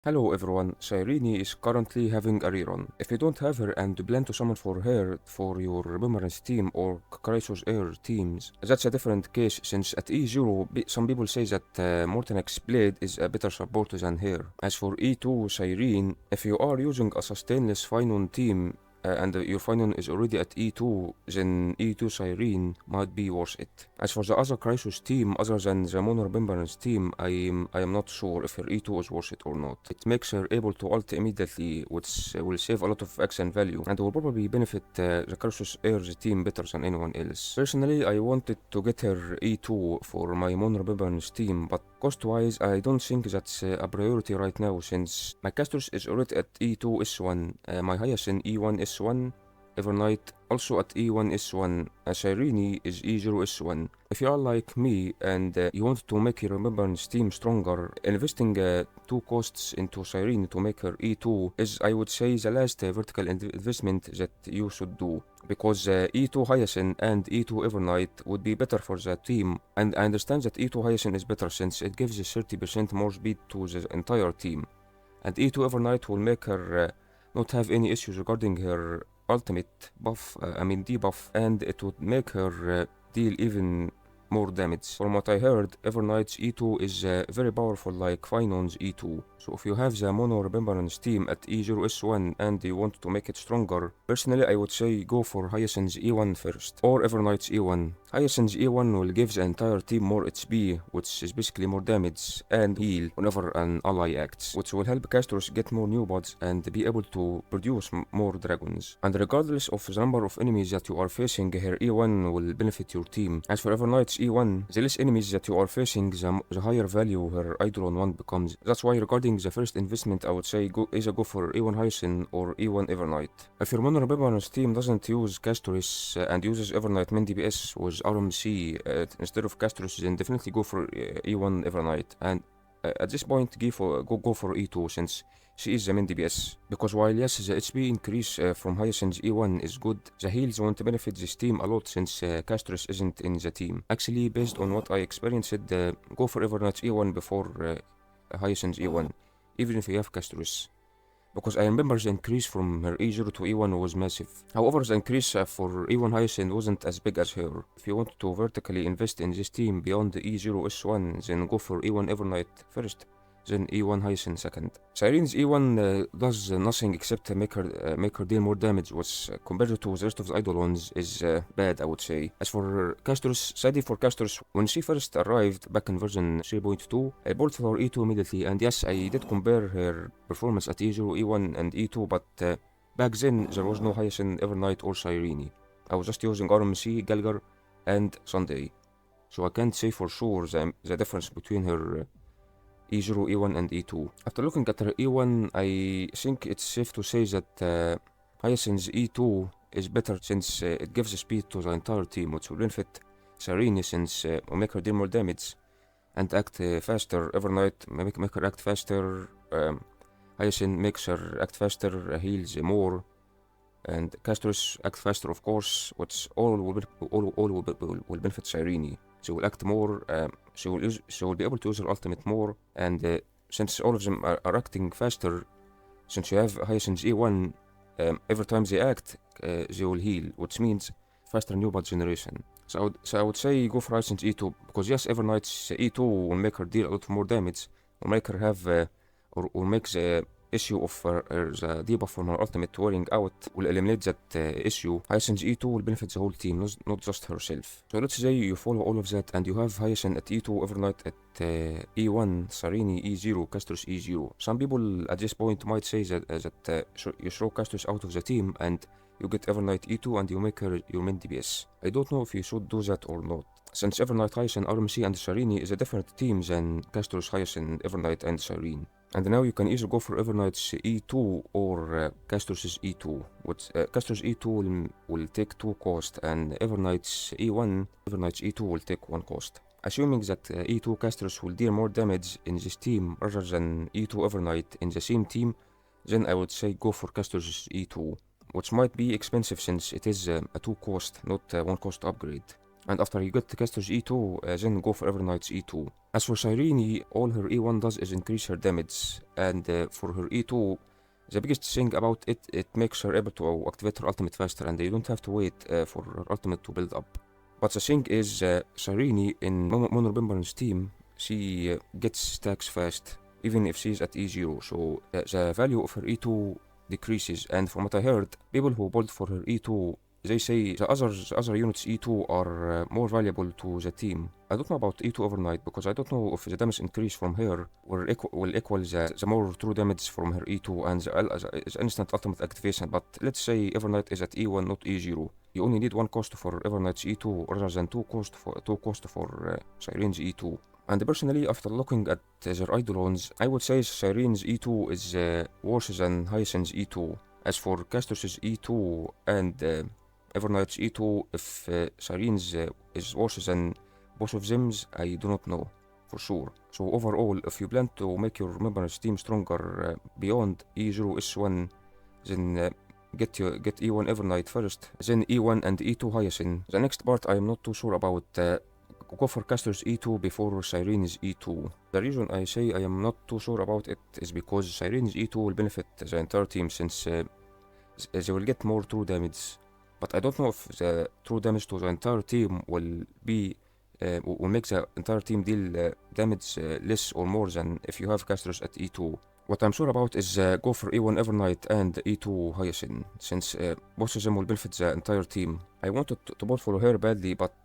Hello everyone, Cyrene is currently having a rerun. If you don't have her and plan to summon for her for your Remembrance team or Crisis Air teams, that's a different case since at E0 some people say that Mortenek's Blade is a better support than her. As for E2 Cyrene, if you are using a sustainless Finon team and your Finon is already at E2, then E2 Cyrene might be worth it. As for the other Crisis team other than the Mono Remembrance team, I am not sure if her E2 is worth it or not. It makes her able to ult immediately, which will save a lot of action value and will probably benefit the Crisis Air's team better than anyone else. Personally, I wanted to get her E2 for my Mono Remembrance team, but cost-wise, I don't think that's a priority right now since my castorice is already at E2 S1, my Hyacine E1 S1, Evernight also at E1 S1, Cyrene is E0 S1. If you are like me and you want to make your Remembrance team stronger, investing 2 costs into Cyrene to make her E2 is, I would say, the last vertical investment that you should do. Because E2 Hyacine and E2 Evernight would be better for the team, and I understand that E2 Hyacine is better since it gives 30% more speed to the entire team, and E2 Evernight will make her not have any issues regarding her ultimate buff, debuff, and it would make her deal even more damage. From what I heard, Evernight's E2 is very powerful like Finon's E2. So if you have the Mono Remembrance team at E0 S1 and you want to make it stronger, personally I would say go for Hyacine's E1 first, or Evernight's E1. Hyacine's E1 will give the entire team more HP, which is basically more damage, and heal whenever an ally acts, which will help casters get more new bots and be able to produce more dragons. And regardless of the number of enemies that you are facing, her E1 will benefit your team. As for Evernight's E1, the less enemies that you are facing, the higher value her Eidolon 1 becomes. That's why regarding the first investment, I would say either go for E1 Hyacine or E1 Evernight. If your Mono Remembrance team doesn't use castorice and uses Evernight main DPS with RMC instead of castorice, then definitely go for E1 Evernight. And at this point, go for E2 since she is the main DPS. Because while yes, the HP increase from Hyacine's E1 is good, the heals won't benefit this team a lot since castorice isn't in the team. Actually, based on what I experienced, go for Evernight's E1 before Hyacine's E1, even if you have castorice. Because I remember the increase from her E0 to E1 was massive. However, the increase for E1 Hyacine wasn't as big as her. If you want to vertically invest in this team beyond the E0 S1, then go for E1 Evernight first, then E1 Hyacine second. Cyrene's E1 does nothing except make her deal more damage, which compared to the rest of the Eidolons is bad, I would say. As for castorice, sadly for castorice, when she first arrived back in version 3.2, I bought for E2 immediately, and yes, I did compare her performance at E0, E1 and E2, but back then there was no Hyacine, Evernight or Cyrene. I was just using RMC, Galgar and Sunday, so I can't say for sure the difference between her E0, E1 and E2. After looking at her E1, I think it's safe to say that Hyacine's E2 is better since it gives speed to the entire team, which will benefit Cyrene since will make her deal more damage and act faster. Evernight make her act faster, Hyacine makes her act faster, heals more, and castorice act faster of course, which all will benefit Cyrene. She will act more, she will be able to use her ultimate more, and since all of them are acting faster, since you have Hyacine's E1, every time they act, they will heal, which means faster new bot generation. So I would say go for Hyacine's E2, because yes, Evernight's E2 will make her deal a lot more damage, will make her have, or will make the issue of the debuff from her ultimate wearing out will eliminate that issue. Hyacine's E2 will benefit the whole team, not just herself. So let's say you follow all of that and you have Hyacine at E2, Evernight at E1, Cyrene E0, castorice E0. Some people at this point might say that you throw castorice out of the team and you get Evernight E2 and you make her your main DPS. I don't know if you should do that or not, since Evernight, Hyacine, RMC and Cyrene is a different team than castorice, Hyacine, Evernight and Cyrene. And now you can either go for Evernight's E2 or castorice's E2. Which castorice's E2 will take 2 cost, and Evernight's E2 will take 1 cost. Assuming that E2 castorice will deal more damage in this team rather than E2 Evernight in the same team, then I would say go for castorice's E2, which might be expensive since it is a 2 cost, not 1 cost upgrade. And after you get castorice E2, then go for Evernight's E2. As for Cyrene, all her E1 does is increase her damage, and for her E2, the biggest thing about it, it makes her able to activate her ultimate faster, and you don't have to wait for her ultimate to build up. But the thing is, Cyrene in Mono Remembrance team, she gets stacks fast, even if she's at E0, so the value of her E2 decreases, and from what I heard, people who build for her E2, they say the other units E2 are more valuable to the team. I don't know about E2 Evernight because I don't know if the damage increase from her will equal the more true damage from her E2 and the instant ultimate activation, but let's say Evernight is at E1 not E0. You only need one cost for Evernight's E2 rather than two cost for Cyrene's E2. And personally, after looking at their eidolons, I would say Cyrene's E2 is worse than Hyacine's E2. As for castorice's E2 and Evernight's E2, if Cyrene's is worse than both of them, I do not know for sure. So overall, if you plan to make your Remembrance team stronger beyond E0 S1, then get E1 Evernight first, then E1 and E2 Hyacine. The next part I am not too sure about. Go for castorice E2 before Cyrene's E2. The reason I say I am not too sure about it is because Cyrene's E2 will benefit the entire team since they will get more true damage. But I don't know if the true damage to the entire team will make the entire team deal damage less or more than if you have castorice at E2. What I'm sure about is go for E1 Evernight and E2 Hyacine, since both of them will benefit the entire team. I wanted to vote for her badly, but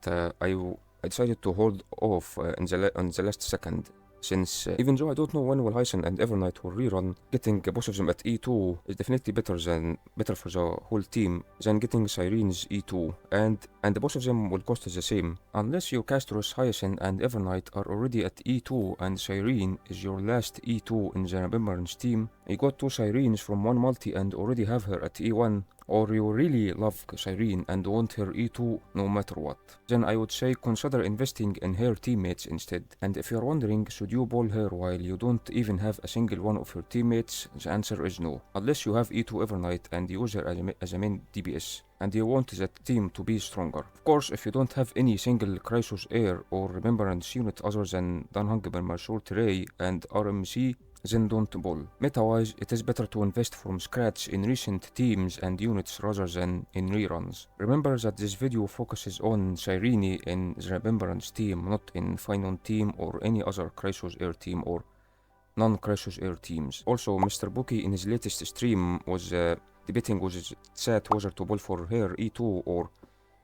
I decided to hold off on the last second, since even though I don't know when will Hyacine and Evernight will rerun, getting both of them at E2 is definitely better for the whole team than getting Cyrene's E2, and both of them will cost the same. Unless your castorice, Hyacine and Evernight are already at E2 and Cyrene is your last E2 in the Remembrance team, you got two Cyrenes from one multi and already have her at E1, or you really love Cyrene and want her E2 no matter what, then I would say consider investing in her teammates instead. And if you're wondering, should you ball her while you don't even have a single one of her teammates, the answer is no. Unless you have E2 Evernight and use her as a main DPS, and you want that team to be stronger. Of course, if you don't have any single Crisis Heir or Remembrance unit other than Dunhunger, Short Ray and RMC, then don't ball. Meta-wise, it is better to invest from scratch in recent teams and units rather than in reruns. Remember that this video focuses on Cyrene in the Remembrance team, not in Finon team or any other Crisis Heir team or non-Crisis Heir teams. Also, Mr. Bookie in his latest stream was debating with his chat whether to ball for her E2 or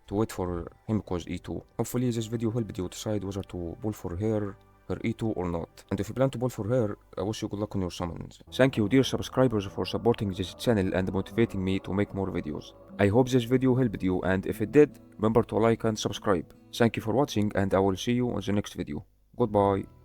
to wait for him cause E2. Hopefully this video helped you decide whether to ball for her E2 or not. And if you plan to ball for her, I wish you good luck on your summons. Thank you dear subscribers for supporting this channel and motivating me to make more videos. I hope this video helped you, and if it did, remember to like and subscribe. Thank you for watching, and I will see you on the next video. Goodbye.